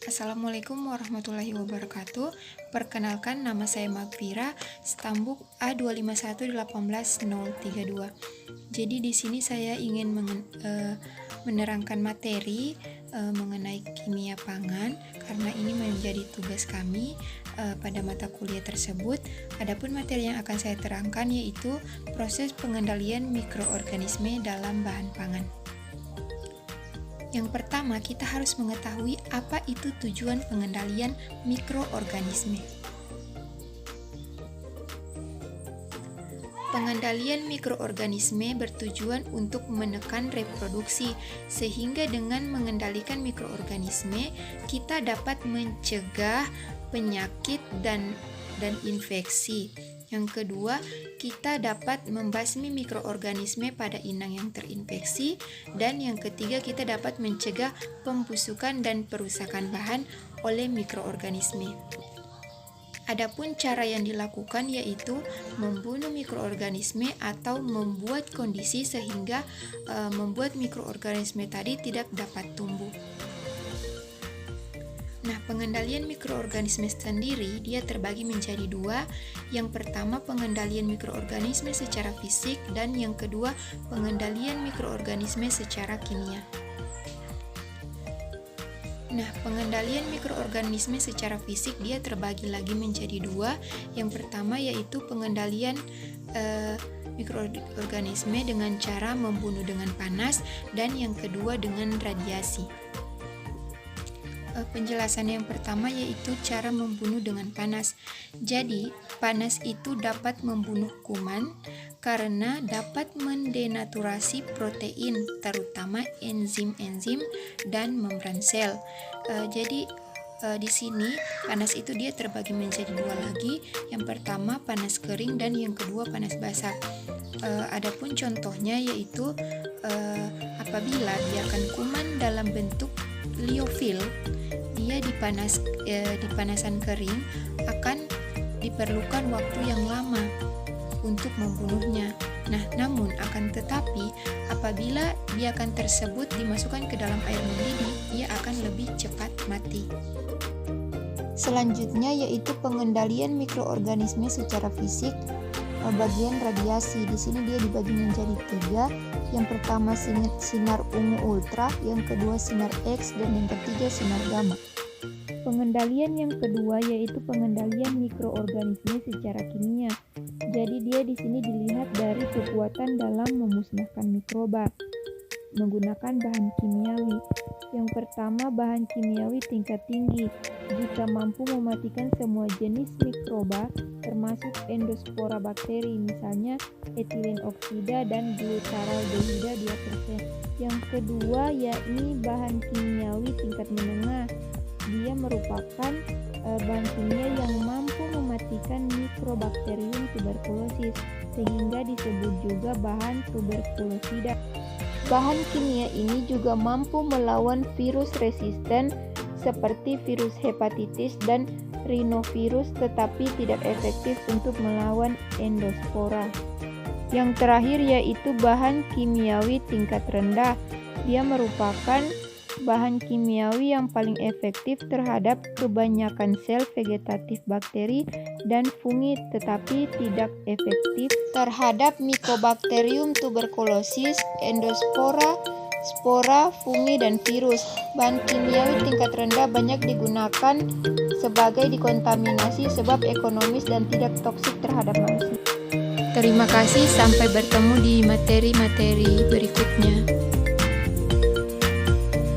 Assalamualaikum warahmatullahi wabarakatuh. Perkenalkan, nama saya Magfira, stambuk A25118032. Jadi di sini saya ingin menerangkan materi mengenai kimia pangan karena ini menjadi tugas kami pada mata kuliah tersebut. Adapun materi yang akan saya terangkan yaitu proses pengendalian mikroorganisme dalam bahan pangan. Yang pertama, kita harus mengetahui apa itu tujuan pengendalian mikroorganisme. Pengendalian mikroorganisme bertujuan untuk menekan reproduksi, sehingga dengan mengendalikan mikroorganisme, kita dapat mencegah penyakit dan infeksi. Yang kedua, kita dapat membasmi mikroorganisme pada inang yang terinfeksi. Dan yang ketiga, kita dapat mencegah pembusukan dan perusakan bahan oleh mikroorganisme. Adapun cara yang dilakukan yaitu membunuh mikroorganisme atau membuat kondisi sehingga membuat mikroorganisme tadi tidak dapat tumbuh. Nah, pengendalian mikroorganisme sendiri dia terbagi menjadi dua. Yang pertama, pengendalian mikroorganisme secara fisik, dan yang kedua, pengendalian mikroorganisme secara kimia. Nah, pengendalian mikroorganisme secara fisik dia terbagi lagi menjadi dua. Yang pertama yaitu pengendalian mikroorganisme dengan cara membunuh dengan panas, dan yang kedua dengan radiasi. Penjelasan yang pertama yaitu cara membunuh dengan panas. Jadi, panas itu dapat membunuh kuman karena dapat mendenaturasi protein, terutama enzim-enzim dan membran sel. Jadi, di sini panas itu dia terbagi menjadi dua lagi. Yang pertama panas kering dan yang kedua panas basah. Adapun contohnya yaitu apabila biarkan kuman dalam bentuk liofil, dia di panasan kering akan diperlukan waktu yang lama untuk membunuhnya. Nah, namun akan tetapi apabila biakan tersebut dimasukkan ke dalam air mendidih, ia akan lebih cepat mati. Selanjutnya yaitu pengendalian mikroorganisme secara fisik, bagian radiasi. Di sini dia dibagi menjadi tiga. Yang pertama sinar ungu ultra, yang kedua sinar X, dan yang ketiga sinar gamma. Pengendalian yang kedua yaitu pengendalian mikroorganisme secara kimia. Jadi dia di sini dilihat dari kekuatan dalam memusnahkan mikroba menggunakan bahan kimiawi. Yang pertama, bahan kimiawi tingkat tinggi. Jika mampu mematikan semua jenis mikroba termasuk endospora bakteri, misalnya etilen oksida dan glutaraldehida 2%. Yang kedua yakni bahan kimiawi tingkat menengah. Dia merupakan bahan kimia yang mampu mematikan mikrobakterium tuberkulosis, sehingga disebut juga bahan tuberkulosida. Bahan kimia ini juga mampu melawan virus resisten seperti virus hepatitis dan rhinovirus, tetapi tidak efektif untuk melawan endospora. Yang terakhir yaitu bahan kimiawi tingkat rendah. Dia merupakan bahan kimiawi yang paling efektif terhadap kebanyakan sel vegetatif bakteri dan fungi, tetapi tidak efektif terhadap Mycobacterium tuberculosis, endospora, spora, fungi, dan virus. Bahan kimiawi tingkat rendah banyak digunakan sebagai dekontaminasi sebab ekonomis dan tidak toksik terhadap manusia. Terima kasih, sampai bertemu di materi-materi berikutnya.